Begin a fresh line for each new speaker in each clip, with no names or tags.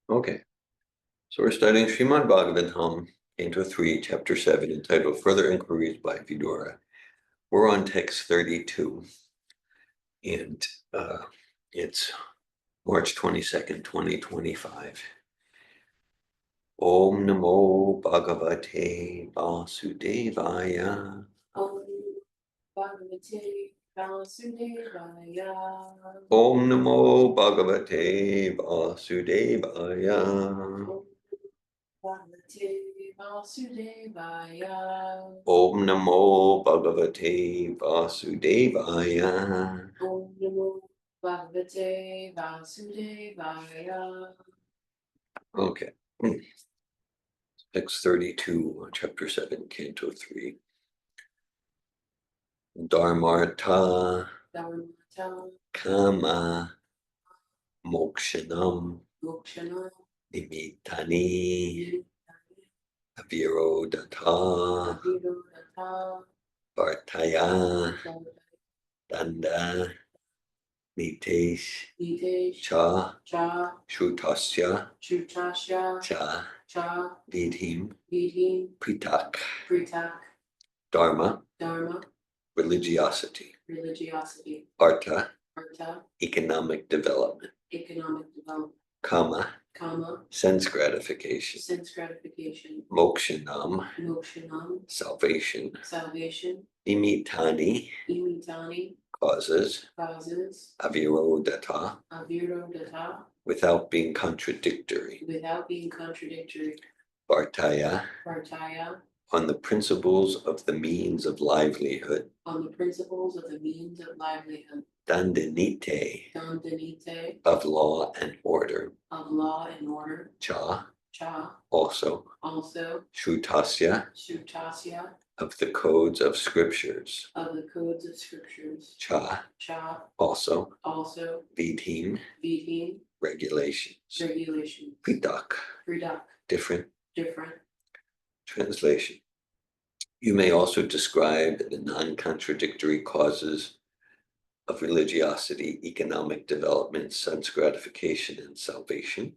Okay, so we're studying Srimad Bhagavatam, Canto 3, Chapter 7, entitled Further Inquiries by Vidura. We're on text 32, and it's March 22nd, 2025. Om Namo Bhagavate Vasudevaya.
Om Bhagavate Vasudevaya.
Om Namo Bhagavate Vasudevaya.
Om Bhagavate Vasudevaya.
Om Namo Bhagavate Vasudevaya.
Om Namo Bhagavate Vasudevaya.
Okay. Text 32, Chapter 7, Canto 3. Dharmartha
Dharmata
Kama Mokshanam
Mokshana
Nimittani Avirodhata
Avirodhata
Vartaya Danda Nitesh
Nitesh
Cha
Cha
Shrutasya
Chutasya
Cha
Cha
Vidhim
Vidhim
Pritak
Pritak
Dharma
Dharma
Religiosity
Religiosity
Artha
Artha
Economic Development
Economic Development
Kama
Kama
Sense Gratification
Sense Gratification
Mokshanam
Mokshanam
Salvation
Salvation
Nimittani
Imitani
Causes
Causes
Avirodhata
Avirodhata
Without being contradictory
Without being contradictory
Vartaya
Vartaya
On the principles of the means of livelihood
On the principles of the means of livelihood
Dandanite
Dandanite
Of law and order
Of law and order
Cha
Cha
Also
Also
Shrutasya
Shutasya
Of the codes of scriptures
Of the codes of scriptures
Cha
Cha
Also Vidhim
Vidhim
Regulations
Regulations
Pritak
Pridak
Different
Different
Translation You may also describe the non-contradictory causes of religiosity, economic development, sense gratification, and salvation,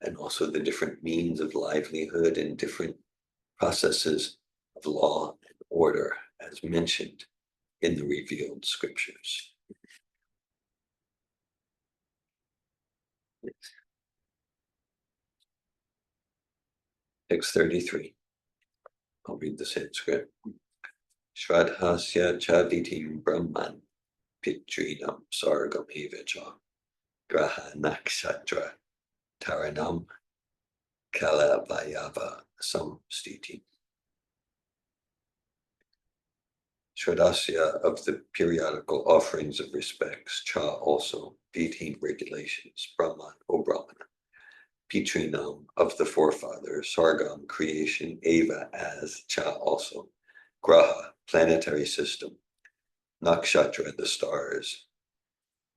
and also the different means of livelihood and different processes of law and order as mentioned in the revealed scriptures. Text 33. I'll read the Sanskrit. Shradhasya chavitim brahman pitrinam sargam evacha graha nakshatra taranam kalavayava samstiti. Shradasya of the periodical offerings of respects, Cha also, 18 regulations, Brahman, O Brahmana, Pitrinam of the forefathers, Sargam, creation, Eva as, Cha also, Graha, planetary system, Nakshatra, the stars,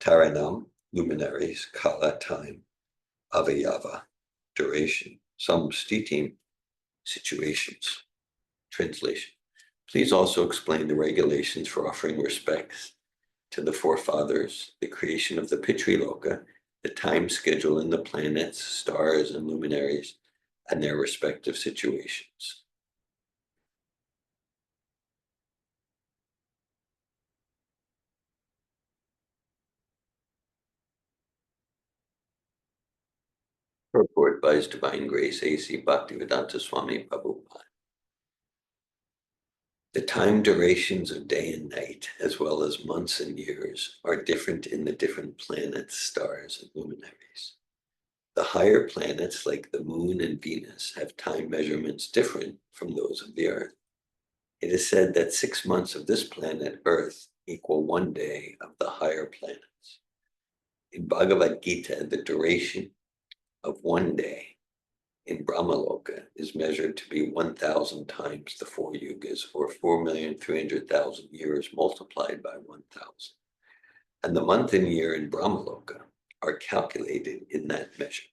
Taranam, luminaries, Kala, time, Avayava, duration, Samstitim, situations. Translation. Please also explain the regulations for offering respects to the forefathers, the creation of the Pitriloka, the time schedule in the planets, stars, and luminaries, and their respective situations. Purport by His Divine Grace A.C. Bhaktivedanta Swami Prabhupada. The time durations of day and night, as well as months and years, are different in the different planets, stars, and luminaries. The higher planets, like the Moon and Venus, have time measurements different from those of the Earth. It is said that 6 months of this planet, Earth, equal 1 day of the higher planets. In Bhagavad Gita, the duration of 1 day in Brahmaloka is measured to be 1,000 times the 4 yugas, or 4,300,000 years multiplied by 1,000. And the month and year in Brahmaloka are calculated in that measure.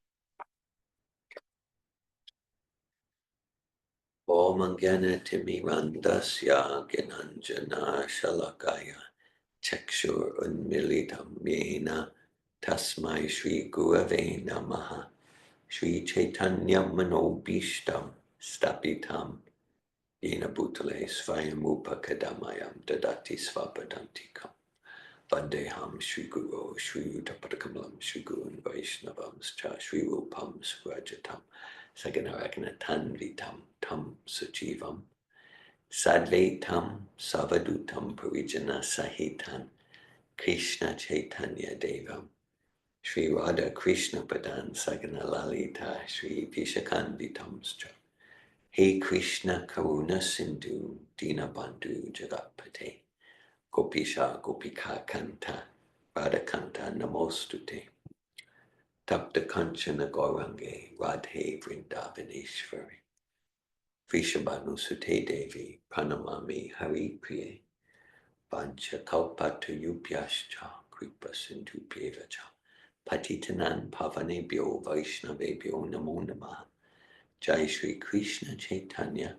Om Angana Timirandasya Ginanjana Shalakaya Chakshur Unmilitam Yena Tasmai Shri Gurave Namaha Shri Chaitanya Manobishtam Stapitam Yena Bhutale Svayamupa Kadamayam Dadati Svapadantikam Vandeham Shri Guru Shri Utapatakalam Shri Guru Vaishnavams Cha Shri Rupam Surajatam Saganaragnatanvitam Tam Sujivam Sadvaitam Savadutam Parijana Sahitan Krishna Chaitanya Devam Shri Radha Krishna Padan Sagana Lalita Shri Vishakanvitamscha Hey Krishna Karuna Sindhu Dinabandhu Jagapate Gopisha Gopika Kanta Radha Kanta Namostute Tapta Kanchana Gaurange Radhe Vrindavaneshwari Vrishabhanu Sute Devi Pranamami Hari Priye Vancha Kalpatayupyascha Kripa Sindhu Pyevacha Patitanan Pavanebhyo Vaishnavebhyo Namo Namaha Jai Shri Krishna Chaitanya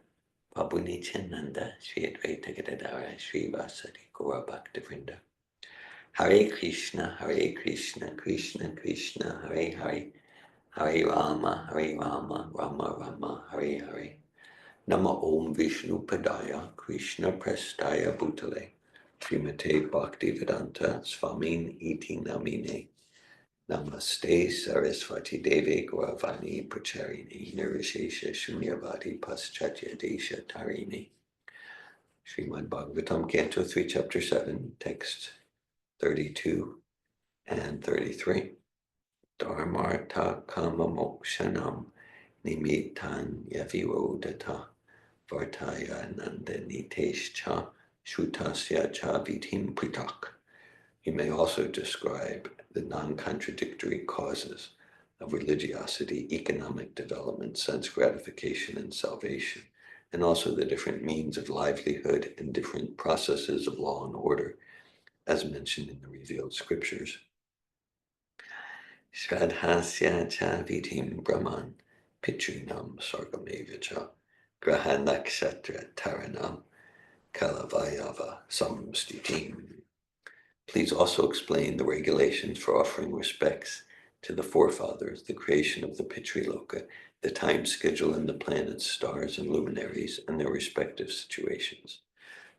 Prabhu Nityananda Shri Advaita Gadadara Shri Vasari Gaura Bhaktivinoda Hare Krishna Krishna Krishna Hare Hare Hare Rama Rama Rama Hare Hare Nama Om Vishnu Padaya Krishna Prestaya Bhutale Srimate Bhaktivedanta Swamin Iti Namine Namaste Saraswati Devi Gauravani Pracharini Nirvishesha Shunyavadi Paschatya Desha Tarini Srimad Bhagavatam Canto 3 Chapter 7 Text 32 and 33 Dharmartha Kama Mokshanam Nimitan Yavirodata Vartaya Nandanitescha Shutasya Cha Vitim Pritak. He may also describe the non-contradictory causes of religiosity, economic development, sense gratification, and salvation, and also the different means of livelihood and different processes of law and order, as mentioned in the revealed scriptures. Shradhasya cha vitim brahman pitrinam sargamevacha graha nakshatra taranam kalavayava samstitim. Please also explain the regulations for offering respects to the forefathers, the creation of the Pitriloka, the time schedule and the planets, stars, and luminaries, and their respective situations.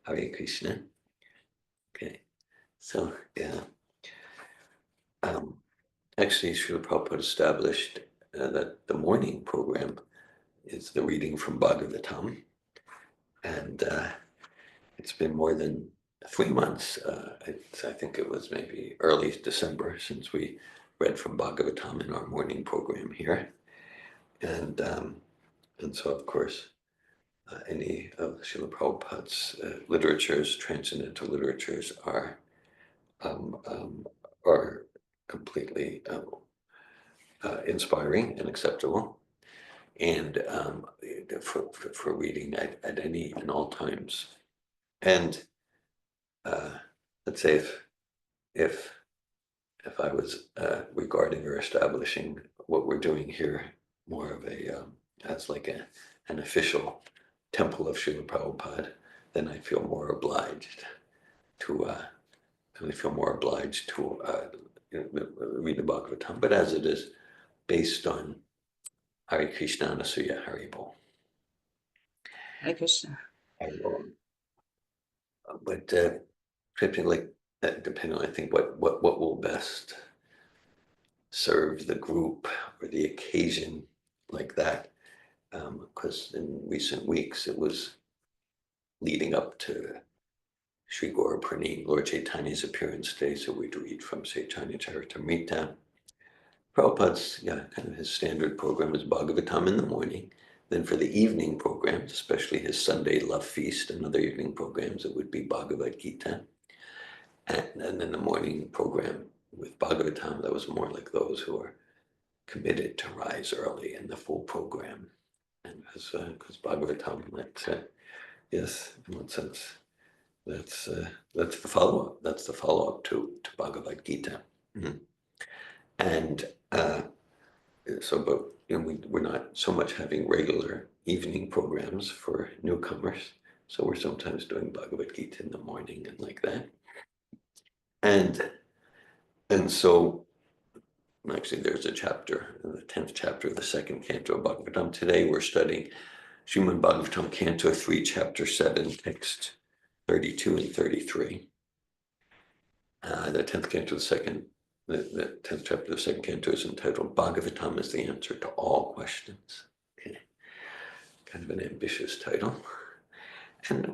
Hare Krishna. Okay, so yeah. Actually, Srila Prabhupada established that the morning program is the reading from Bhagavatam, and it's been more than 3 months. I think it was maybe early December since we read from Bhagavatam in our morning program here, and so of course any of Srila Prabhupada's literatures, transcendental literatures, are completely inspiring and acceptable, and for reading at any and all times. And let's say if I was regarding or establishing what we're doing here more of a as like an official temple of Srila Prabhupada, then I feel more obliged to read the Bhagavatam. But as it is based on Hare Krishna Anasuya Haribol.
Hare Krishna.
But depending on, I think, what will best serve the group or the occasion like that, because in recent weeks it was leading up to Sri Gaura Purnima, Lord Chaitanya's appearance day, so we'd read from Chaitanya Charitamrita. Prabhupada's, kind of his standard program is Bhagavatam in the morning. Then for the evening programs, especially his Sunday Love Feast and other evening programs, it would be Bhagavad Gita. And then the morning program with Bhagavatam, that was more like those who are committed to rise early in the full program. And because Bhagavatam, yes, in one sense, that's the follow-up. That's the follow-up to Bhagavad Gita. Mm-hmm. And but we're not so much having regular evening programs for newcomers. So we're sometimes doing Bhagavad Gita in the morning and like that. And so actually there's a chapter, in the 10th chapter of the second canto of Bhagavatam. Today we're studying Srimad Bhagavatam, Canto 3, Chapter 7, text 32 and 33. The 10th canto of the second, the 10th chapter of the second canto is entitled Bhagavatam is the answer to all questions. Okay. Kind of an ambitious title.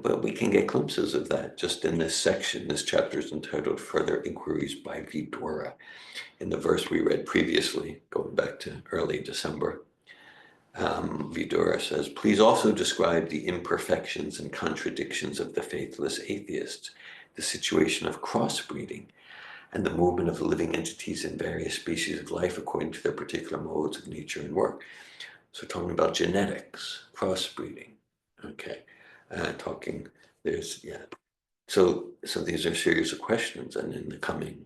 But we can get glimpses of that just in this section. This chapter is entitled Further Inquiries by Vidura. In the verse we read previously, going back to early December, Vidura says, please also describe the imperfections and contradictions of the faithless atheists, the situation of crossbreeding, and the movement of living entities in various species of life according to their particular modes of nature and work. So talking about genetics, crossbreeding, okay, so these are a series of questions, and in the coming,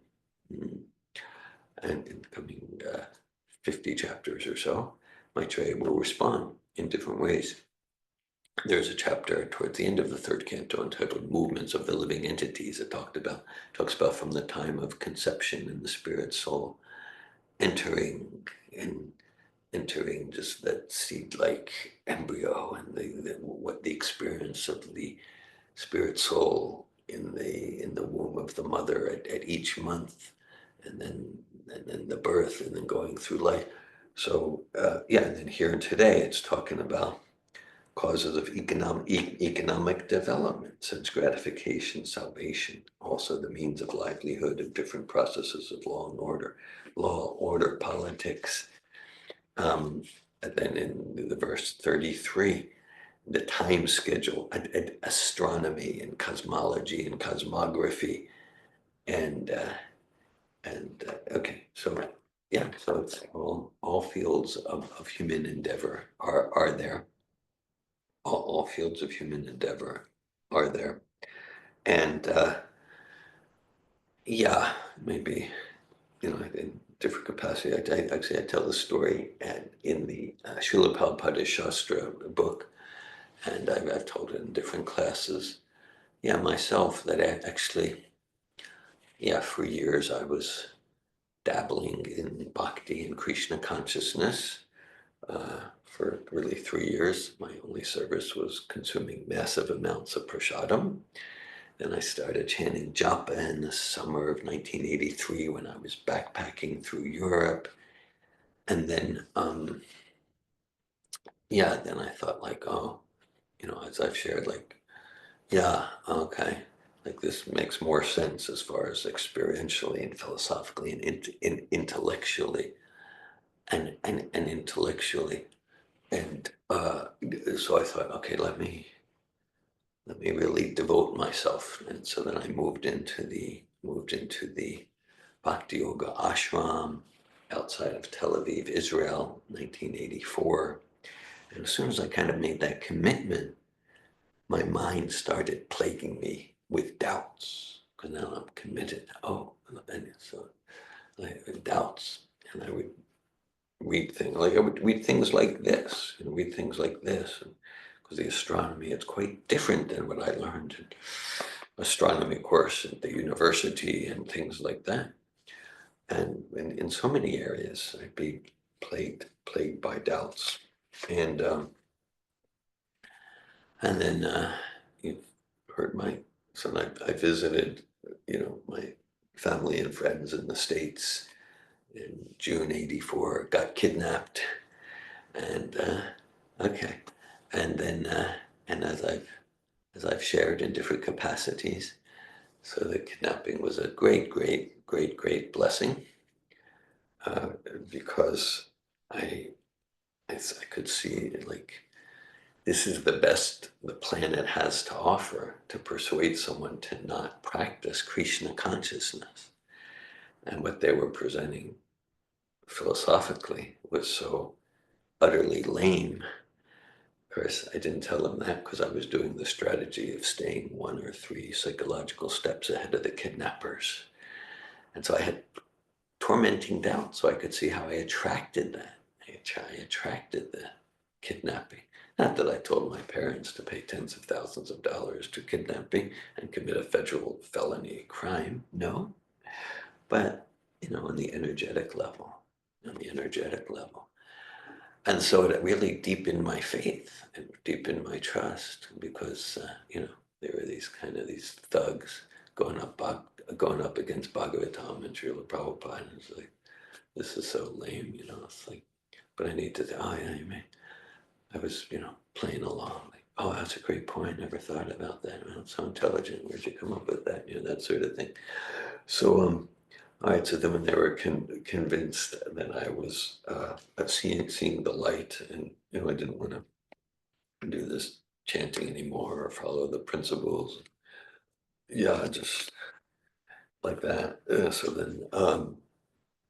50 chapters or so, Maitreya will respond in different ways. There's a chapter towards the end of the third canto entitled Movements of the Living Entities. It talks about from the time of conception and the spirit soul entering just that seed-like embryo, and what the experience of the spirit soul in the womb of the mother at each month, and then the birth, and then going through life. So and then here today it's talking about causes of economic development, sense gratification, salvation, also the means of livelihood of different processes of law, order, politics. And then in the verse 33, the time schedule, astronomy and cosmology and cosmography, and okay, so it's all fields of human endeavor are there. All fields of human endeavor are there, and maybe in different capacity. I tell the story in the Srila Prabhupada Shastra book, and I've told it in different classes. Myself, that actually, for years I was dabbling in bhakti and Krishna consciousness. For really 3 years, my only service was consuming massive amounts of prasadam. Then I started chanting japa in the summer of 1983 when I was backpacking through Europe. And then, then I thought as I've shared, okay, this makes more sense as far as experientially and philosophically and intellectually and intellectually. And so I thought, okay, let me really devote myself. And so then I moved into the Bhakti Yoga ashram outside of Tel Aviv, Israel, 1984. And as soon as I kind of made that commitment, my mind started plaguing me with doubts, because now I'm committed. And so I had doubts, and I would read things like this, and read things like this, because the astronomy, it's quite different than what I learned in astronomy course at the university and things like that. And in so many areas, I'd be plagued by doubts. And then you've heard my son. I visited, my family and friends in the States in June '84. Got kidnapped, and okay, and then and as I've shared in different capacities, so the kidnapping was a great blessing, because I could see this is the best the planet has to offer to persuade someone to not practice Krishna consciousness. And what they were presenting philosophically was so utterly lame. Of course, I didn't tell them that because I was doing the strategy of staying 1 or 3 psychological steps ahead of the kidnappers. And so I had tormenting doubt, so I could see how I attracted that. I attracted the kidnapping. Not that I told my parents to pay tens of thousands of dollars to kidnap me and commit a federal felony crime. No. But, on the energetic level, on the energetic level. And so it really deepened my faith and deepened my trust because, there were these thugs going up against Bhagavatam and Srila Prabhupada. And it's like, this is so lame, it's like, but I need to, oh yeah, I was, playing along, like, oh, that's a great point. Never thought about that. Man, it's so intelligent. Where'd you come up with that? That sort of thing. So, all right. So then, when they were convinced that I was seeing the light, and I didn't want to do this chanting anymore or follow the principles. Yeah, just like that.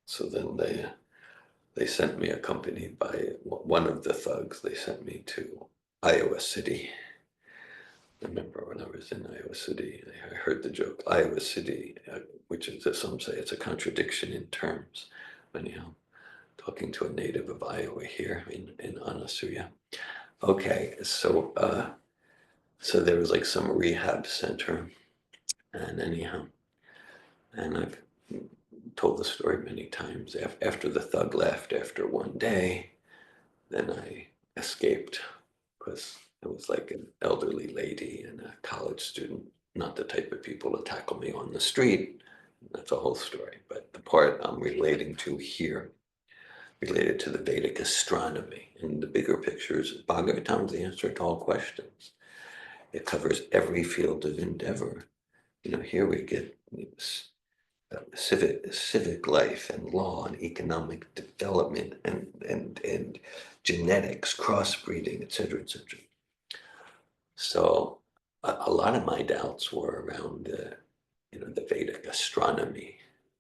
So then they sent me, accompanied by one of the thugs. They sent me to Iowa City. I remember when I was in Iowa City, I heard the joke, Iowa City, which is, as some say, it's a contradiction in terms. Anyhow, talking to a native of Iowa here in Anasuya. Okay, so there was like some rehab center, and anyhow, and I've told the story many times. After the thug left after one day, then I escaped because I was like an elderly lady and a college student, not the type of people to tackle me on the street. That's a whole story. But the part I'm relating to here, related to the Vedic astronomy, and the bigger picture is Bhagavatam's the answer to all questions. It covers every field of endeavor. Here we get civic life and law and economic development and genetics, crossbreeding, etc., etc. So a lot of my doubts were around, the Vedic astronomy,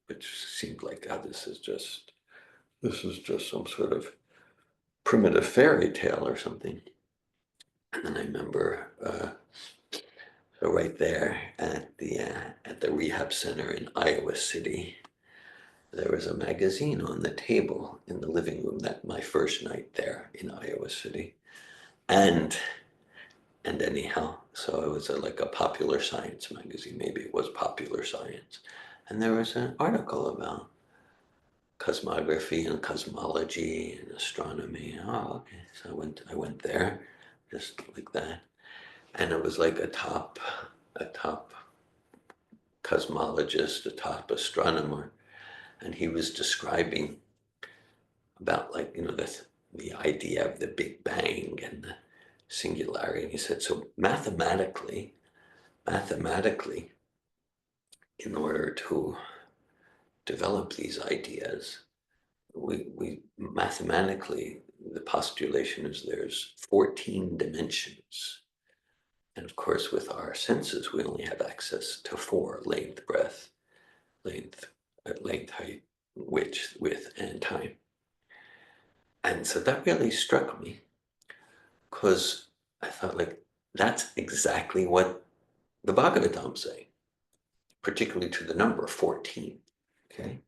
which seemed like, this is just some sort of primitive fairy tale or something. And then I remember, so right there at the rehab center in Iowa City, there was a magazine on the table in the living room that my first night there in Iowa City, and anyhow, so it was like a popular science magazine. Maybe it was Popular Science, and there was an article about cosmography and cosmology and astronomy. Oh, okay. So I went there, just like that, and it was like a top cosmologist, a top astronomer, and he was describing about, like, the idea of the Big Bang and the singularity. And he said, so mathematically, in order to develop these ideas, we mathematically, the postulation is there's 14 dimensions. And of course, with our senses, we only have access to 4: length, breadth, length, height, width, and time. And so that really struck me, because I thought, like, that's exactly what the Bhagavatam say, particularly to the number 14. Okay,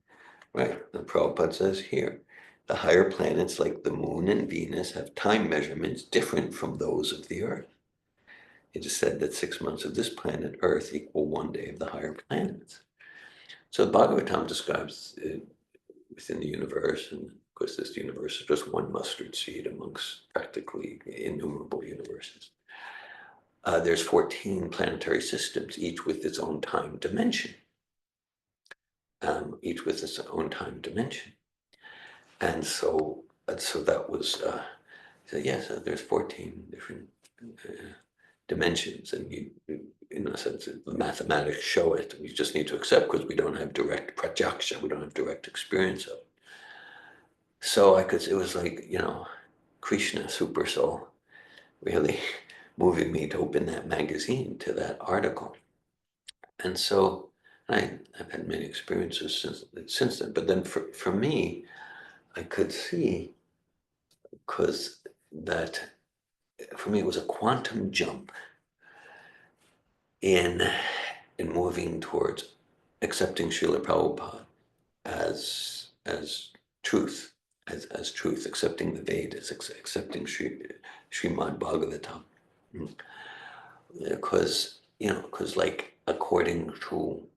right. And Prabhupada says here, the higher planets like the moon and Venus have time measurements different from those of the earth. It is said that 6 months of this planet Earth equal 1 day of the higher planets. So the Bhagavatam describes within the universe, and of course this universe is just one mustard seed amongst practically innumerable universes. There's 14 planetary systems, each with its own time dimension. And so that was, so yes, there's 14 different dimensions, and you, in a sense, the mathematics show it. We just need to accept, because we don't have direct pratyaksha, we don't have direct experience of it. So it was like, Krishna, Super Soul, really moving me to open that magazine to that article. And so I've had many experiences since then. But then for me, I could see, because that for me it was a quantum jump in moving towards accepting Srila Prabhupada as truth, as truth, accepting the Vedas, accepting Srimad Bhagavatam. Because, like, according to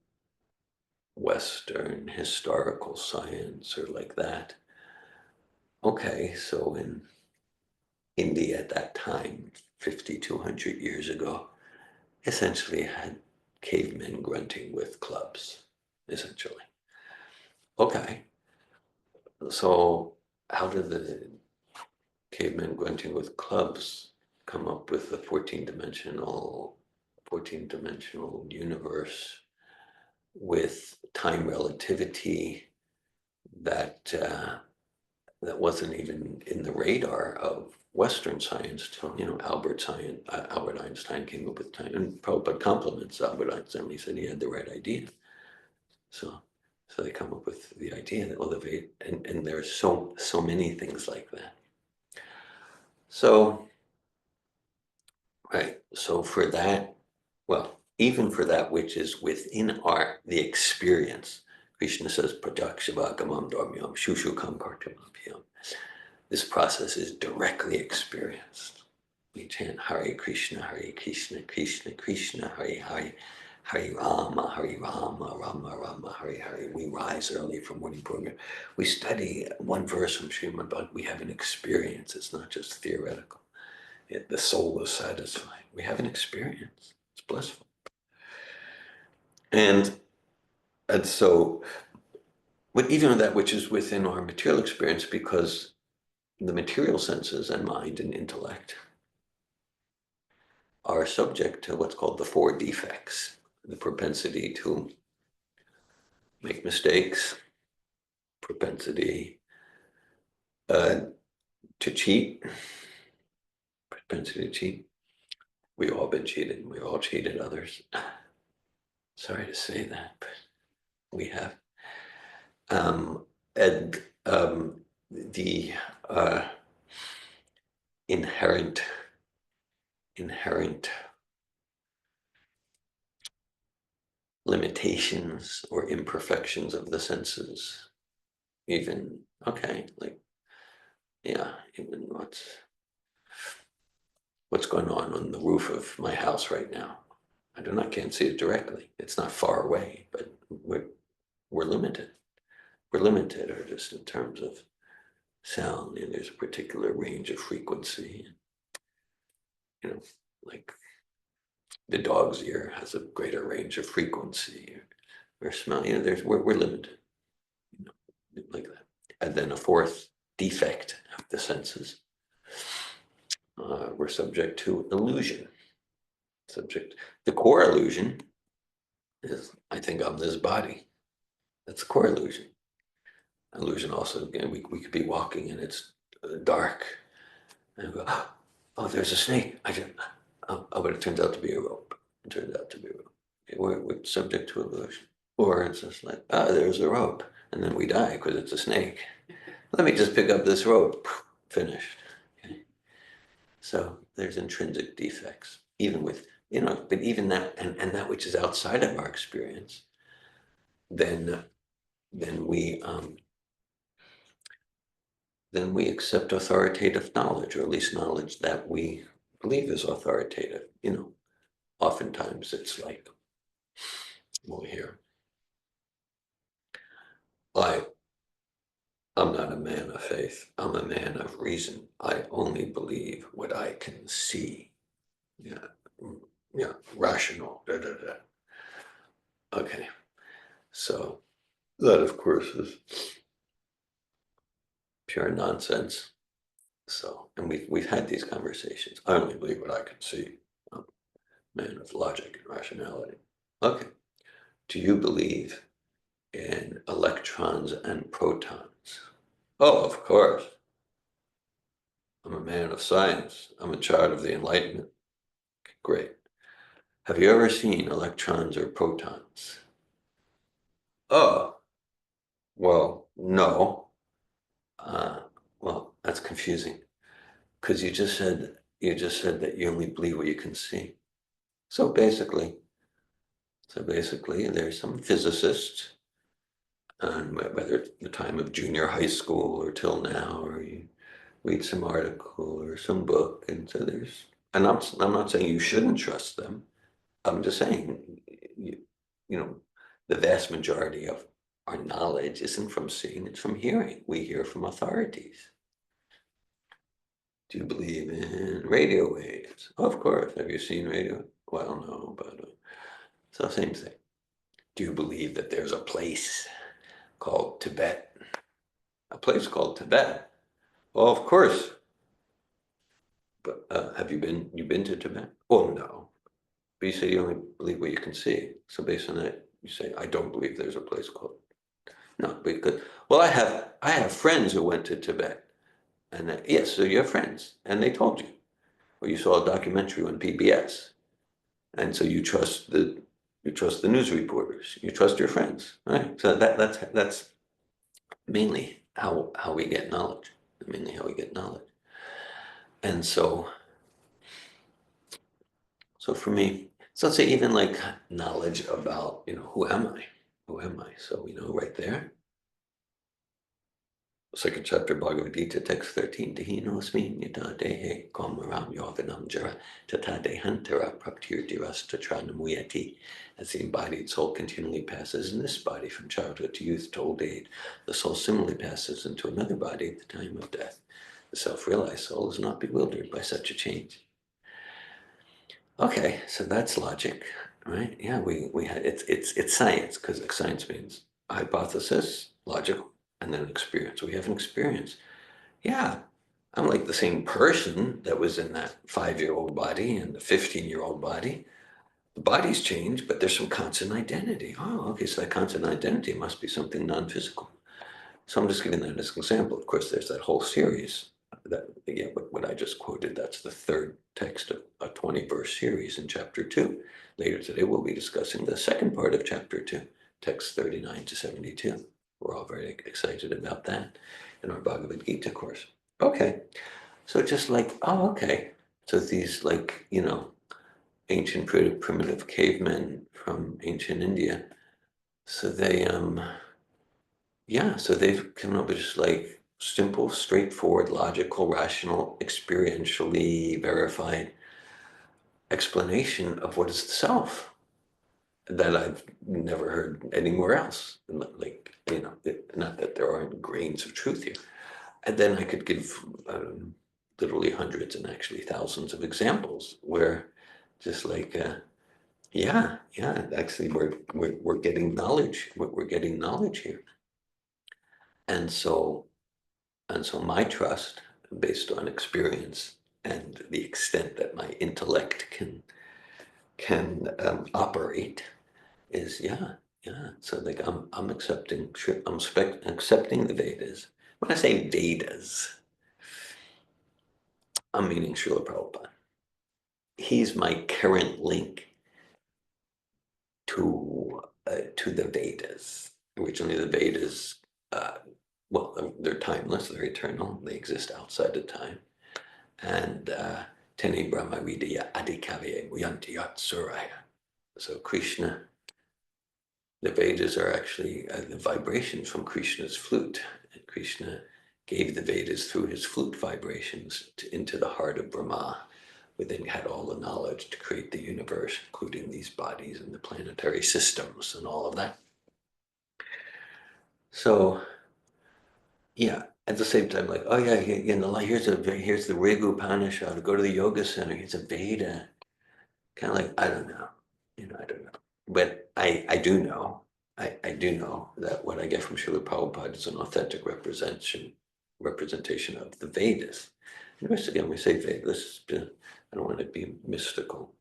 Western historical science or like that, okay, so in India at that time, 5,200 years ago, essentially had cavemen grunting with clubs, essentially. Okay, so how did the cavemen grunting with clubs come up with the 14-dimensional universe with time relativity that that wasn't even in the radar of Western science till, Albert Einstein came up with time, and Prabhupada compliments Albert Einstein. He said he had the right idea. So they come up with the idea that, well, and there's so many things like that. So, right, so for that, well, even for that which is within the experience, Krishna says, Prajakshavagamam dharmyam shushukam kartamabhyam. This process is directly experienced. We chant Hare Krishna, Krishna Krishna, Hare Hare, Hare Rama, Rama Rama, Hare Hare. We rise early from morning program. We study one verse from Srimad Bhagavatam. We have an experience. It's not just theoretical. The soul is satisfied. We have an experience. It's blissful. And so, but even that which is within our material experience, because the material senses and mind and intellect are subject to what's called the four defects: the propensity to make mistakes, propensity to cheat, propensity to cheat. We've all been cheated. We all cheated others. Sorry to say that, but we have. And the inherent limitations or imperfections of the senses, even, okay, like, yeah, even what's going on the roof of my house right now. I can't see it directly. It's not far away, but we're limited. We're limited, or just in terms of sound, and there's a particular range of frequency. Like the dog's ear has a greater range of frequency, or smell. We're limited, like that. And then a fourth defect of the senses. We're subject to illusion. The core illusion is, I think I'm this body. That's the core illusion. Illusion also, again, we could be walking and it's dark, and go, oh, there's a snake. But it turns out to be a rope. It turns out to be a rope. Okay, we're subject to illusion. Or it's just like, there's a rope, and then we die because it's a snake. Let me just pick up this rope. Finished. Okay. So there's intrinsic defects, even with, but even that, and that which is outside of our experience, then we accept authoritative knowledge, or at least knowledge that we believe is authoritative. Oftentimes it's like, we'll hear, I'm not a man of faith. I'm a man of reason. I only believe what I can see. Yeah, rational. Da, da, da. Okay, so that, of course, is pure nonsense. So, and we've had these conversations. I only believe what I can see. I'm a man of logic and rationality. Okay, do you believe in electrons and protons? Oh, of course. I'm a man of science. I'm a child of the Enlightenment. Great. Have you ever seen electrons or protons? Oh, well, no. Well, that's confusing, because you just said that you only believe what you can see. So basically, there's some physicists, and whether it's the time of junior high school or till now, or you read some article or some book, and so and I'm not saying you shouldn't trust them. I'm just saying, the vast majority of our knowledge isn't from seeing, it's from hearing. We hear from authorities. Do you believe in radio waves? Of course. Have you seen radio? Well, no, but it's the same thing. Do you believe that there's a place called Tibet? A place called Tibet? Well, of course. But have you been to Tibet? Oh, no. But you say you only believe what you can see. So based on that, you say, I don't believe there's a place called. No, because, well, I have friends who went to Tibet. And yes, so you have friends, and they told you. Or you saw a documentary on PBS. And so you trust the news reporters, you trust your friends, right? So that's mainly how we get knowledge, mainly how we get knowledge. And so for me, so let's say even like knowledge about, who am I? Who am I? So right there, second chapter Bhagavad Gita, text 13, Dehinosmi nita dehe komaram yovinam jara tata dehantara praptir diras tatranamuyati. As the embodied soul continually passes in this body from childhood to youth to old age, the soul similarly passes into another body at the time of death. The self-realized soul is not bewildered by such a change. Okay, so that's logic, right? Yeah, we had it's science, because science means hypothesis, logical, and then experience. We have an experience. Yeah, I'm like the same person that was in that 5-year-old body and the 15-year-old body. The body's changed, but there's some constant identity. Oh, okay, so that constant identity must be something non-physical. So I'm just giving that as an example. Of course, there's that whole series that, yeah, what I just quoted, that's the third text of a 20-verse series in chapter 2. Later today, we'll be discussing the second part of chapter 2, text 39 to 72. We're all very excited about that in our Bhagavad Gita course. Okay, so just like, oh, okay. So these ancient primitive cavemen from ancient India, so they, yeah, so they've come up with just like simple, straightforward, logical, rational, experientially verified explanation of what is the self that I've never heard anywhere else. Like, not that there aren't grains of truth here. And then I could give literally hundreds and actually thousands of examples where just like, yeah, actually we're getting knowledge. We're getting knowledge here. And so my trust, based on experience and the extent that my intellect can operate, is yeah. So like I'm accepting accepting the Vedas. When I say Vedas, I'm meaning Srila Prabhupada. He's my current link to the Vedas. Originally, the Vedas, well, they're timeless, they're eternal, they exist outside of time. And Tene Brahma Vidya Adhikavya Muyanti Yat Suraya. So Krishna, the Vedas are actually the vibrations from Krishna's flute. And Krishna gave the Vedas through his flute vibrations into the heart of Brahma, who then had all the knowledge to create the universe, including these bodies and the planetary systems and all of that. So, yeah, at the same time, like, oh yeah, here's the Rig Upanishad. Go to the yoga center. Here's a Veda. Kind of like, I don't know, I don't know. But I do know, I do know that what I get from Srila Prabhupada is an authentic representation of the Vedas. And once again, we say Vedas, I don't want to be mystical.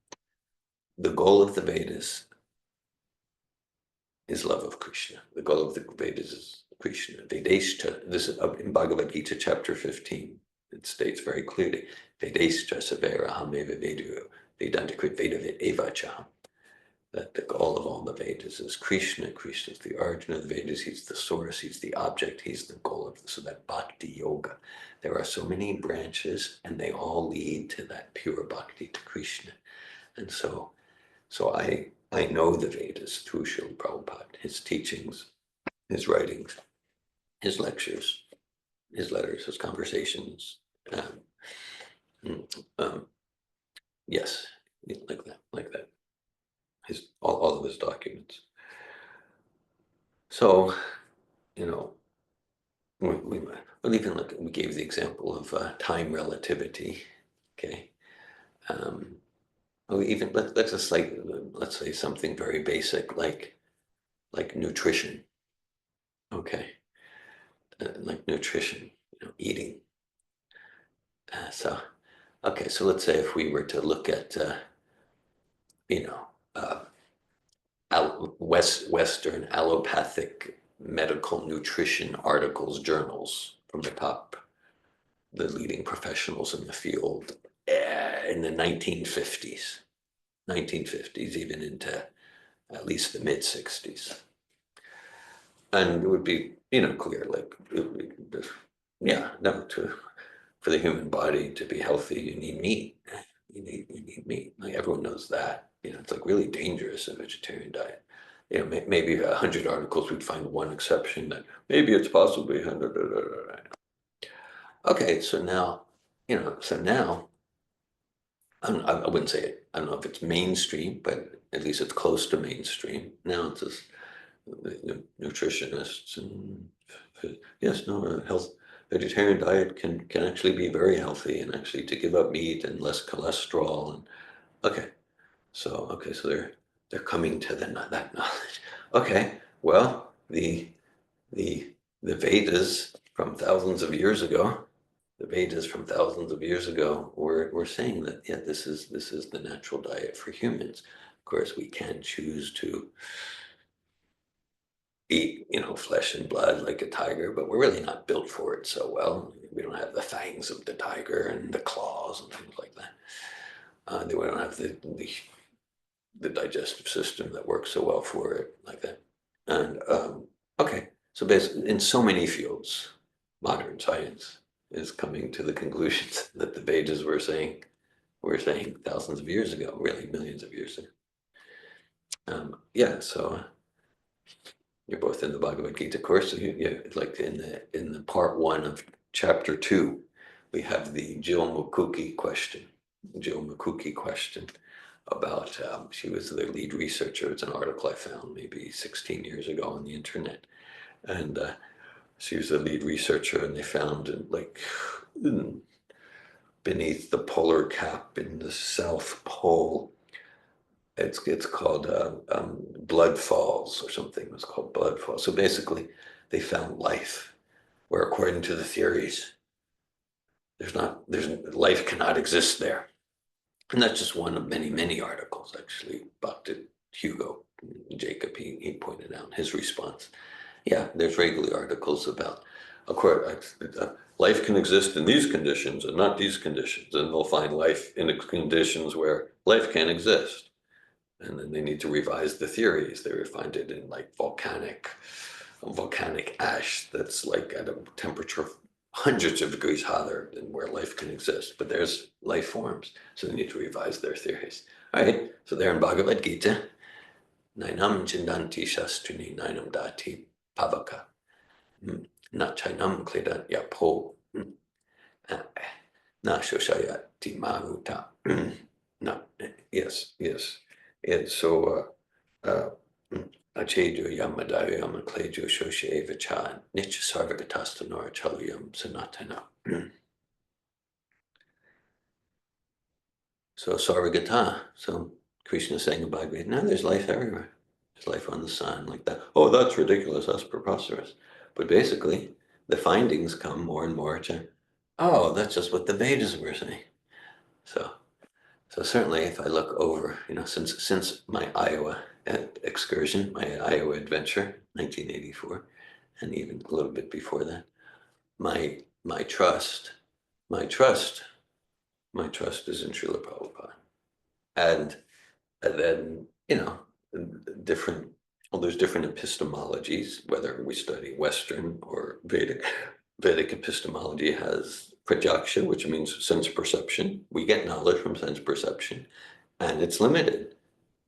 The goal of the Vedas is love of Krishna. The goal of the Vedas is Krishna. Vedeshta, this is in Bhagavad Gita chapter 15. It states very clearly, Vedeshta savera hameva vedu, Vedantikrit Veda evacha. That the goal of all the Vedas is Krishna. Krishna is the origin of the Vedas. He's the source. He's the object. He's the goal of so that bhakti yoga. There are so many branches, and they all lead to that pure bhakti to Krishna. And so I know the Vedas through Srila Prabhupada, his teachings, his writings, his lectures, his letters, his conversations. Yes, like that. His all of his documents. So, we even look we gave the example of time relativity. Okay. Even let's just let's say something very basic like nutrition. Okay. Like nutrition, eating. Okay, so let's say if we were to look at, uh, Western allopathic medical nutrition articles, journals from the leading professionals in the field in the 1950s, even into at least the mid 60s. And it would be, clear, like, yeah, no, for the human body to be healthy, you need meat. You need meat. Like everyone knows that. It's like really dangerous, a vegetarian diet. Maybe 100 articles we'd find one exception that maybe it's possibly 100. Okay, so now, I wouldn't say it. I don't know if it's mainstream, but at least it's close to mainstream. Now it's just nutritionists and yes, no, health vegetarian diet can actually be very healthy, and actually to give up meat and less cholesterol. And okay, so they're coming to that knowledge. Okay, well, the Vedas from thousands of years ago, were saying that, yeah, this is the natural diet for humans. Of course, we can choose to eat, flesh and blood like a tiger, but we're really not built for it so well. We don't have the fangs of the tiger and the claws and things like that. We don't have the digestive system that works so well for it like that. And okay, so basically, in so many fields, modern science is coming to the conclusions that the Vedas were saying thousands of years ago, really millions of years ago. Yeah, so you're both in the Bhagavad Gita course. So like in the part 1 of chapter 2, we have the Jill Mukuki question. About she was the lead researcher. It's an article I found maybe 16 years ago on the internet, and she was the lead researcher, and they found like beneath the polar cap in the South Pole. It's called blood falls or something. It's called blood falls. So basically, they found life, where according to the theories, there's life cannot exist there, and that's just one of many articles. Actually, Dr. Hugo Jacob he pointed out his response. Yeah, there's regularly articles about, of course, life can exist in these conditions and not these conditions, and they'll find life in conditions where life can't exist. And then they need to revise the theories. They find it in like volcanic ash that's like at a temperature of hundreds of degrees hotter than where life can exist. But there's life forms, so they need to revise their theories. All right, so there in Bhagavad Gita, Nainam Chindanti Shastrini Nainam Dati Pavaka. Na Chainam Kledat Yapo. Na Shoshayati Maruta. No, yes. And so Achejo Yamadayo Yamaklejo Shoshe Vichan Nich Sarvagatastanor Chaluyam Sanatana. So Sarvagata, so Krishna saying about it, no, there's life everywhere. There's life on the sun like that. Oh, that's ridiculous, that's preposterous. But basically, the findings come more and more to, oh, that's just what the Vedas were saying. So certainly, if I look over, since my Iowa excursion, my Iowa adventure, 1984, and even a little bit before that, my trust is in Srila Prabhupada, and then there's different epistemologies, whether we study Western or Vedic. Vedic epistemology has prajakya, which means sense perception. We get knowledge from sense perception, and it's limited.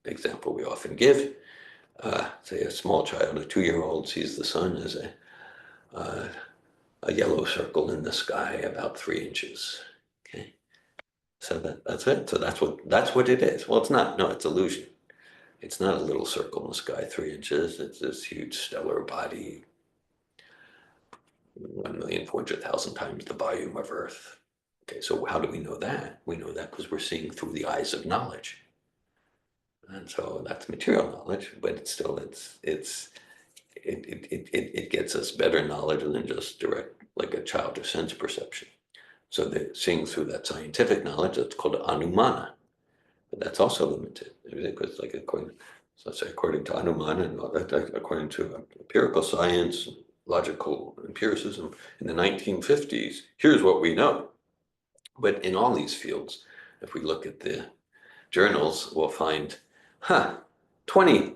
Example we often give, say a small child, a 2-year-old, sees the sun as a yellow circle in the sky about 3 inches. Okay, so that's it. So that's what it is. Well, it's not. No, it's illusion. It's not a little circle in the sky, 3 inches. It's this huge stellar body, 1,400,000 times the volume of Earth. Okay, so how do we know that? We know that because we're seeing through the eyes of knowledge. And so that's material knowledge, but it's still, it gets us better knowledge than just direct, like a child or sense perception. So they're seeing through that scientific knowledge, that's called anumana. But that's also limited, because like according, so let's say according to Anumana and all that, according to empirical science, logical empiricism in the 1950s, here's what we know. But in all these fields, if we look at the journals, we'll find, 20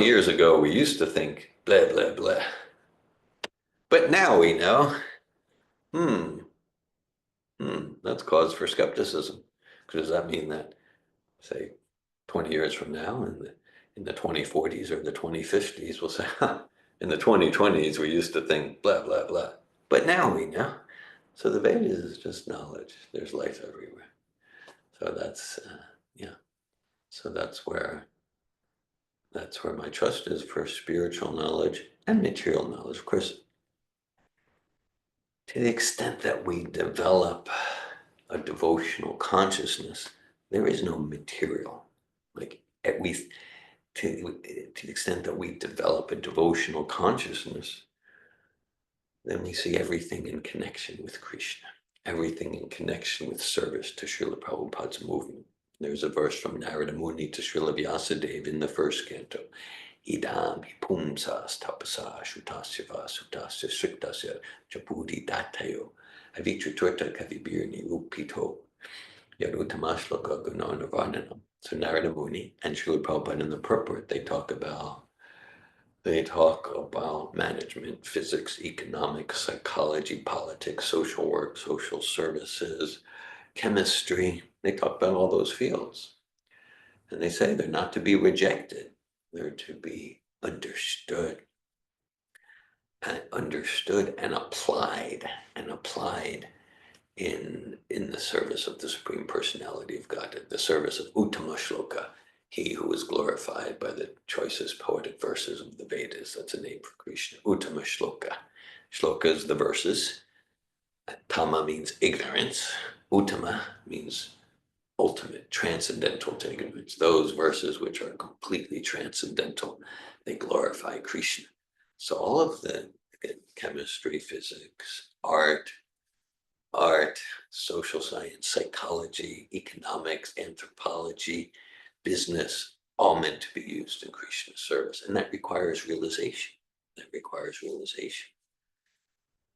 years ago, we used to think blah, blah, blah. But now we know, that's cause for skepticism. Because does that mean that, say, 20 years from now, in the 2040s or the 2050s, we'll say, in the 2020s, we used to think blah, blah, blah. But now we know. So the Vedas is just knowledge. There's life everywhere. So that's, yeah. So that's where my trust is for spiritual knowledge and material knowledge. Of course, to the extent that we develop a devotional consciousness, there is no material. Like at least to the extent that we develop a devotional consciousness, then we see everything in connection with Krishna, everything in connection with service to Srila Prabhupada's movement. There's a verse from Narada Muni to Srila Vyasadeva in the first canto. Idam pumsas tapasa shutasya vasutasya sriktasya chapudi datayo avichuturta kavibirni rupito yarutamashloka gunanavarnanam. So Narada Muni and Srila Prabhupada in the purport, they talk about management, physics, economics, psychology, politics, social work, social services, chemistry. They talk about all those fields. And they say they're not to be rejected. They're to be understood and applied in the service of the Supreme Personality of God, the service of Uttama Shloka, he who is glorified by the choicest poetic verses of the Vedas. That's a name for Krishna. Uttama Shloka. Shloka is the verses. Tama means ignorance. Uttama means ultimate, transcendental to ignorance. Those verses which are completely transcendental, they glorify Krishna. So all of the chemistry, physics, art, social science, psychology, economics, anthropology, business, all meant to be used in Krishna's service. And that requires realization.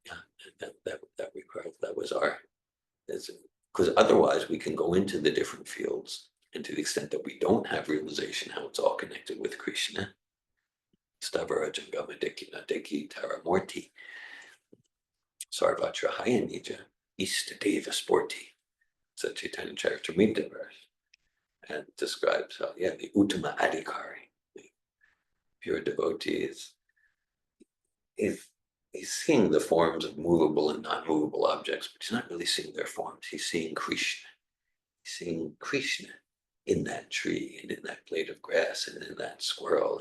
Yeah, that was our, because otherwise we can go into the different fields, and to the extent that we don't have realization how it's all connected with Krishna, Stavara Jangama Dekina Deki Taramurti, Sarvatra Hayanija, Istadeva Sporti. It's a Chaitanya Charitamrita verse, and describes how, the Uttama Adhikari, the pure devotee, he's seeing the forms of movable and non-movable objects, but he's not really seeing their forms. He's seeing Krishna. He's seeing Krishna in that tree and in that blade of grass and in that squirrel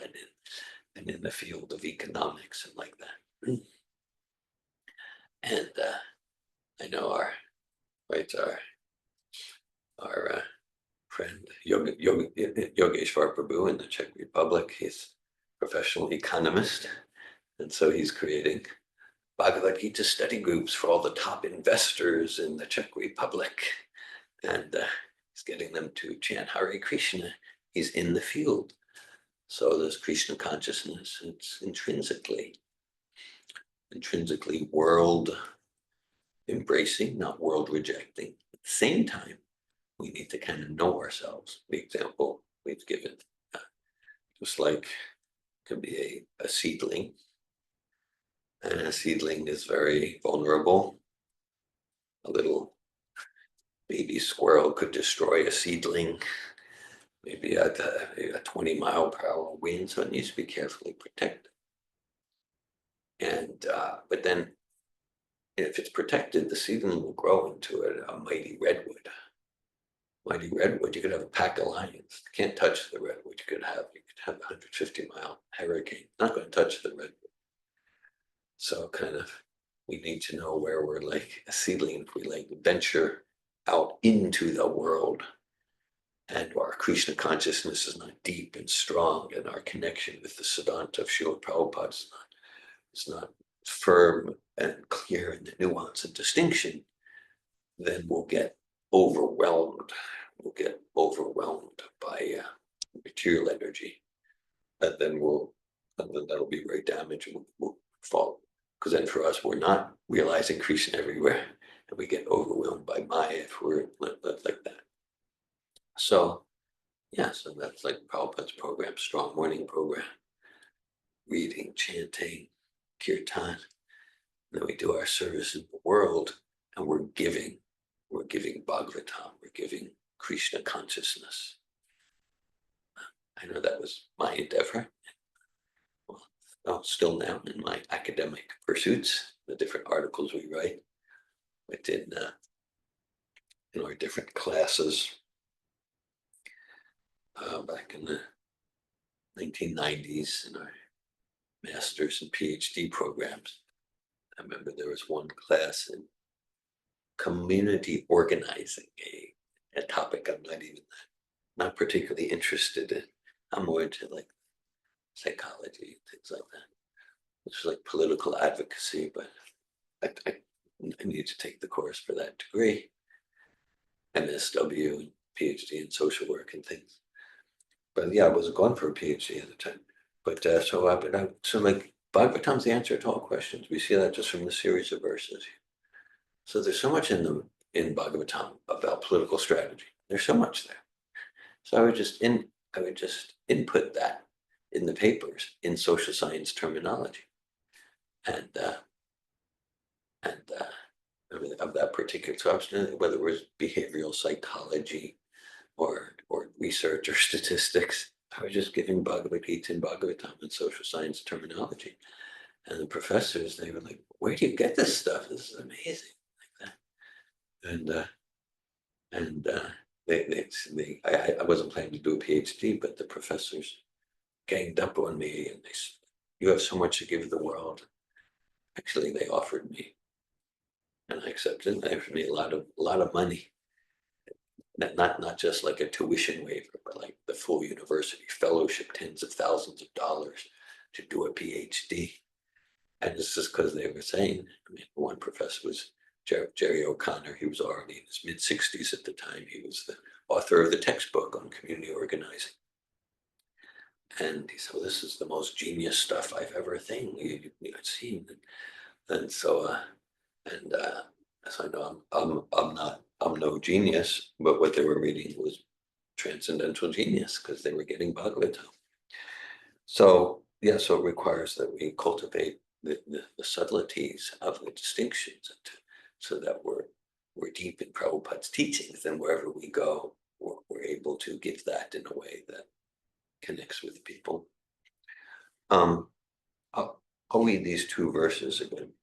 and in the field of economics and like that. And I know our friend Yogeshwar Prabhu in the Czech Republic, he's a professional economist, and so he's creating Bhagavad Gita study groups for all the top investors in the Czech Republic, and he's getting them to chant Hare Krishna. He's in the field. So there's Krishna consciousness. It's intrinsically world embracing, not world rejecting. At the same time, we need to kind of know ourselves. The example we've given, just like could be a seedling, and a seedling is very vulnerable. A little baby squirrel could destroy a seedling, maybe at a 20-mile-per-hour wind, so it needs to be carefully protected. And but then if it's protected, the seedling will grow into a mighty redwood. You could have a pack of lions. You can't touch the redwood. You could have a 150-mile hurricane. Not going to touch the redwood. So kind of we need to know where we're like a seedling, if we like venture out into the world and our Krishna consciousness is not deep and strong, and our connection with the Siddhanta of Srila Prabhupada is not firm and clear in the nuance and distinction, then we'll get overwhelmed. We'll get overwhelmed by material energy, and then that'll be very damaging. We'll fall, because then for us, we're not realizing Krishna everywhere, and we get overwhelmed by Maya if we're like that. So, yeah, so that's like Prabhupada's program, strong morning program, reading, chanting, kirtan. Then we do our service in the world, and we're giving Bhagavatam, we're giving Krishna consciousness. I know that was my endeavor. Well, still now in my academic pursuits, the different articles we write, within our different classes. Back in the 1990s in our master's and PhD programs, I remember there was one class in community organizing, a topic I'm not particularly interested in. I'm more into like psychology, things like that. It's like political advocacy, but I need to take the course for that degree, MSW and PhD in social work and things. But yeah, I wasn't going for a PhD at the time. But so like Bhagavatam's the answer to all questions. We see that just from the series of verses. So there's so much in Bhagavatam about political strategy. There's so much there. So I would just input that in the papers in social science terminology, and of that particular substance, whether it was behavioral psychology or research or statistics. I was just giving Bhagavad Gita and Bhagavatam and social science terminology. And the professors, they were like, where do you get this stuff? This is amazing. Like that. I wasn't planning to do a PhD, but the professors ganged up on me and they said, you have so much to give the world. Actually, they offered me, and I accepted. They offered me a lot of money. Not just like a tuition waiver, but like the full university fellowship, tens of thousands of dollars to do a PhD. And this is because they were saying, I mean, one professor was Jerry O'Connor. He was already in his mid-60s at the time. He was the author of the textbook on community organizing. And he said, well, this is the most genius stuff I've ever seen. And so, so I know I'm no genius, but what they were reading was transcendental genius because they were getting Bhagavatam. So yeah, so it requires that we cultivate the subtleties of the distinctions, so that we're deep in Prabhupada's teachings, and wherever we go, we're able to give that in a way that connects with people. I'll read these two verses again.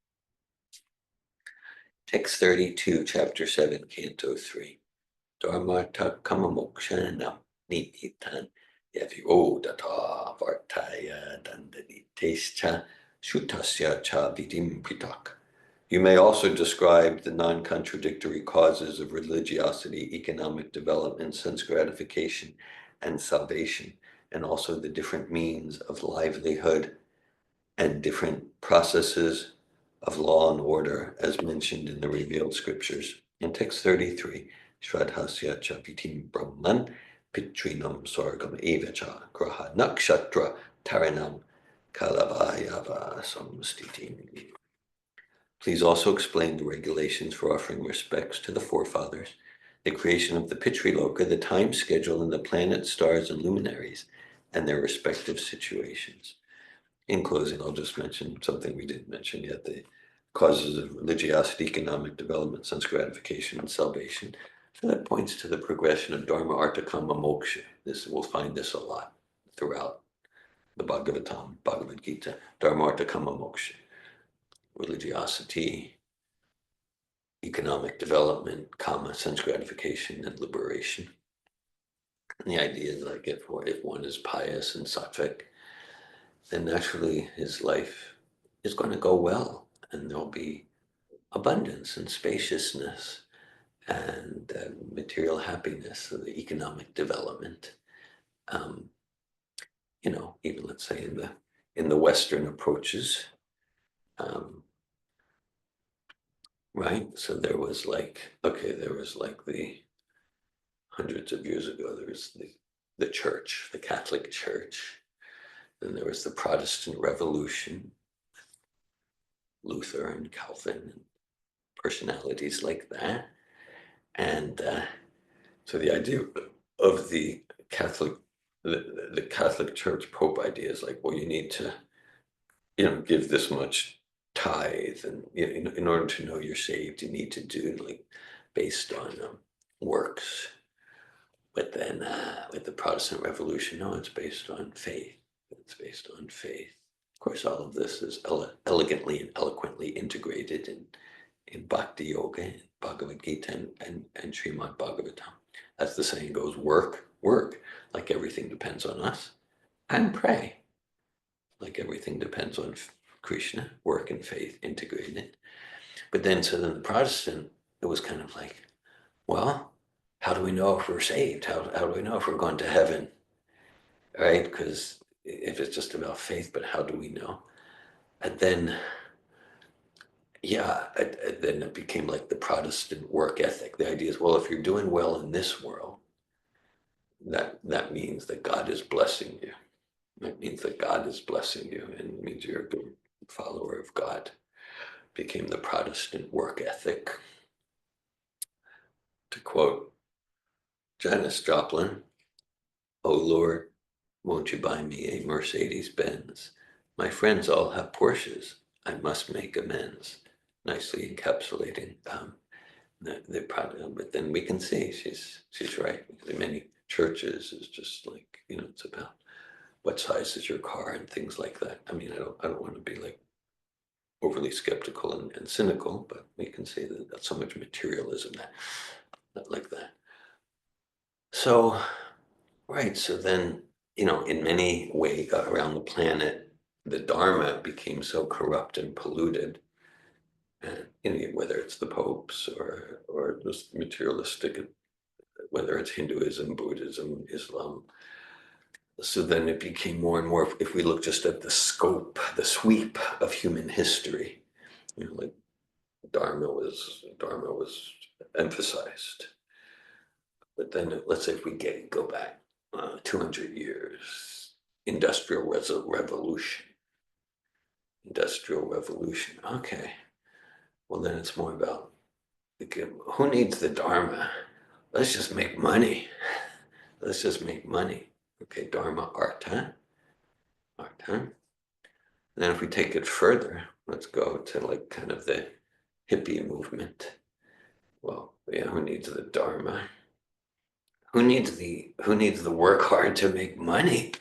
Text 32, chapter 7, canto 3. Dharmartha kamamokshanam nititan yavirodata vartaya dandanitescha shutasya cha vidim pritak. You may also describe the non-contradictory causes of religiosity, economic development, sense gratification, and salvation, and also the different means of livelihood and different processes of law and order as mentioned in the revealed scriptures. In text 33, Shraddhasya cha vitim brahman pitrinam sargam evacha graha nakshatra taranam kalavayava samstitim. Please also explain the regulations for offering respects to the forefathers, the creation of the Pitriloka, the time schedule, and the planets, stars, and luminaries, and their respective situations. In closing, I'll just mention something we didn't mention yet, the causes of religiosity, economic development, sense gratification, and salvation. So that points to the progression of Dharma, Artha, Kama, Moksha. We'll find this a lot throughout the Bhagavatam, Bhagavad Gita. Dharma, Artha, Kama, Moksha. Religiosity, economic development, Kama, sense gratification, and liberation. And the idea is like if one is pious and sattvic, then naturally his life is going to go well, and there'll be abundance and spaciousness and material happiness, and the economic development. Even let's say in the Western approaches, right? So there was like the hundreds of years ago, there was the church, the Catholic Church. Then there was the Protestant Revolution, Luther and Calvin, and personalities like that. And so the idea of the Catholic, the Catholic Church Pope idea is like, well, you need to, give this much tithe, and in order to know you're saved, you need to do like based on works. But then with the Protestant Revolution, no, it's based on faith. It's based on faith. Of course, all of this is elegantly and eloquently integrated in Bhakti Yoga, and Bhagavad Gita, and Srimad Bhagavatam. As the saying goes, work, like everything depends on us, and pray, like everything depends on Krishna, work and faith integrated. But then, so then the Protestant, it was kind of like, well, how do we know if we're saved? How do we know if we're going to heaven? Right? Because if it's just about faith, but how do we know? And then, then it became like the Protestant work ethic. The idea is, well, if you're doing well in this world, that means that God is blessing you. That means that God is blessing you, and it means you're a good follower of God. Became the Protestant work ethic. To quote Janis Joplin, "Oh Lord, won't you buy me a Mercedes-Benz? My friends all have Porsches. I must make amends." Nicely encapsulating the problem. But then we can see she's right. In many churches, is just like, it's about what size is your car and things like that. I mean, I don't want to be like overly skeptical and cynical, but we can see that that's so much materialism that like that. So, right. So then, in many ways around the planet, the Dharma became so corrupt and polluted. And whether it's the popes or just materialistic, whether it's Hinduism, Buddhism, Islam. So then it became more and more, if we look just at the scope, the sweep of human history, like Dharma was emphasized. But then let's say if we go back 200 years, Industrial Revolution. Okay. Well, then it's more about, who needs the Dharma? Let's just make money. Okay, Dharma, Artha. And then if we take it further, let's go to like kind of the hippie movement. Well, yeah, who needs the Dharma? Who needs the work hard to make money?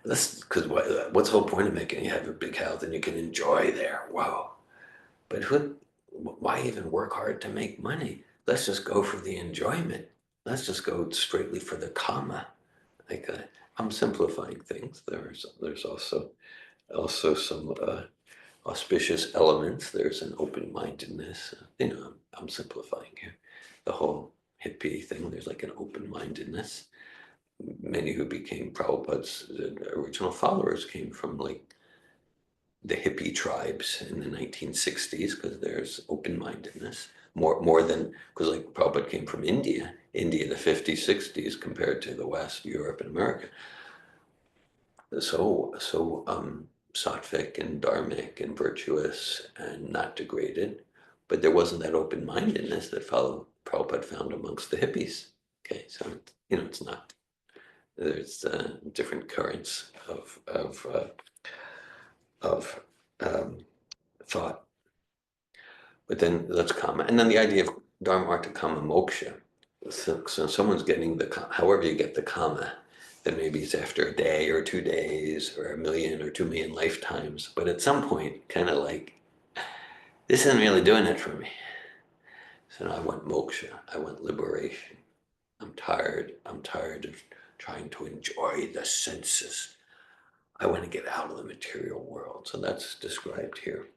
That's because what's the whole point of making? You have a big house and you can enjoy there. Wow. But why even work hard to make money? Let's just go for the enjoyment. Let's just go straightly for the kama. Like I'm simplifying things. There's also some auspicious elements. There's an open-mindedness. I'm simplifying here. The whole hippie thing. There's like an open-mindedness. Many who became Prabhupada's original followers came from like the hippie tribes in the 1960s, because there's open-mindedness more than, because like Prabhupada came from India the 50s, 60s compared to the West, Europe and America. So sattvic and dharmic and virtuous and not degraded, but there wasn't that open-mindedness that Prabhupada found amongst the hippies. Okay, so it's not. There's different currents of thought. But then let's comment. And then the idea of Dharma, Artha, Kama, Moksha. So someone's getting however you get the Kama, then maybe it's after a day or 2 days or 1 million or 2 million lifetimes. But at some point, kind of like, this isn't really doing it for me. So now I want moksha. I want liberation. I'm tired of trying to enjoy the senses. I want to get out of the material world. So that's described here.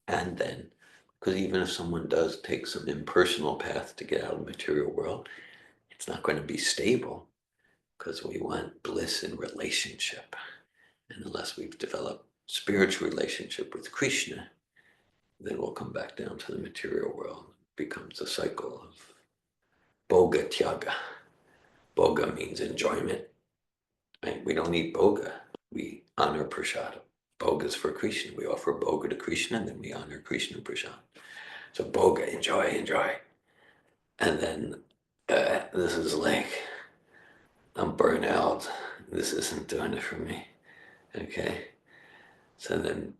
And then Because even if someone does take some impersonal path to get out of the material world, it's not going to be stable, because we want bliss in relationship. And unless we've developed spiritual relationship with Krishna, then we'll come back down to the material world. It becomes a cycle of Bhoga Tyaga. Bhoga means enjoyment. Right? We don't eat Bhoga. We honor Prasada. Bhoga is for Krishna. We offer Bhoga to Krishna, and then we honor Krishna Prasad. So Bhoga, enjoy, enjoy. And then this is like, I'm burnt out. This isn't doing it for me. Okay? So then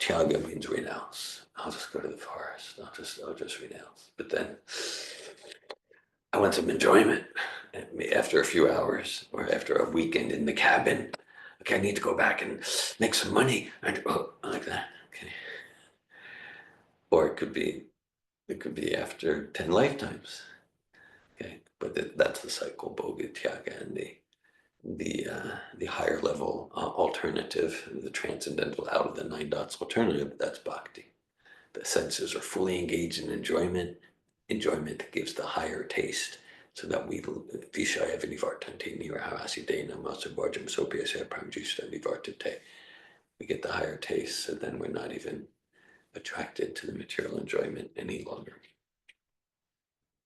Tyaga means renounce. I'll just go to the forest. I'll just renounce. But then I want some enjoyment after a few hours or after a weekend in the cabin. Okay, I need to go back and make some money. And like that. Okay. Or it could be after 10 lifetimes. Okay, but that's the cycle, Bhoga Tyaga, and the higher level alternative, the transcendental out of the nine dots alternative, that's bhakti. The senses are fully engaged in enjoyment. Enjoyment gives the higher taste, so that we vishaya vinivartante nirahasidena masabhajam sopyasya pramjista nivartate. We get the higher taste, so then we're not even attracted to the material enjoyment any longer.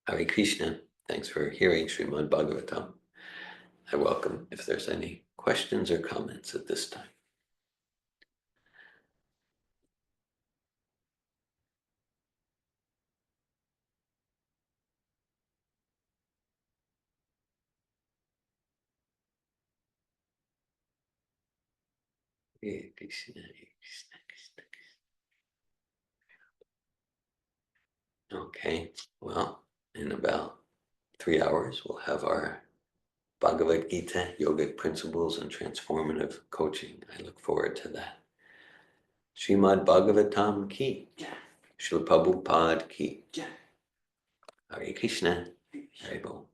Hare Krishna. Thanks for hearing Srimad Bhagavatam. I welcome if there's any questions or comments at this time. Hare Krishna, Hare Krishna, Krishna Krishna. Okay, well, in about 3 hours, we'll have our Bhagavad Gita, Yogic Principles and Transformative Coaching. I look forward to that. Srimad Bhagavatam ki,
Yeah.
Srila Prabhupada ki.
Yeah.
Hare Krishna, Hare Bol.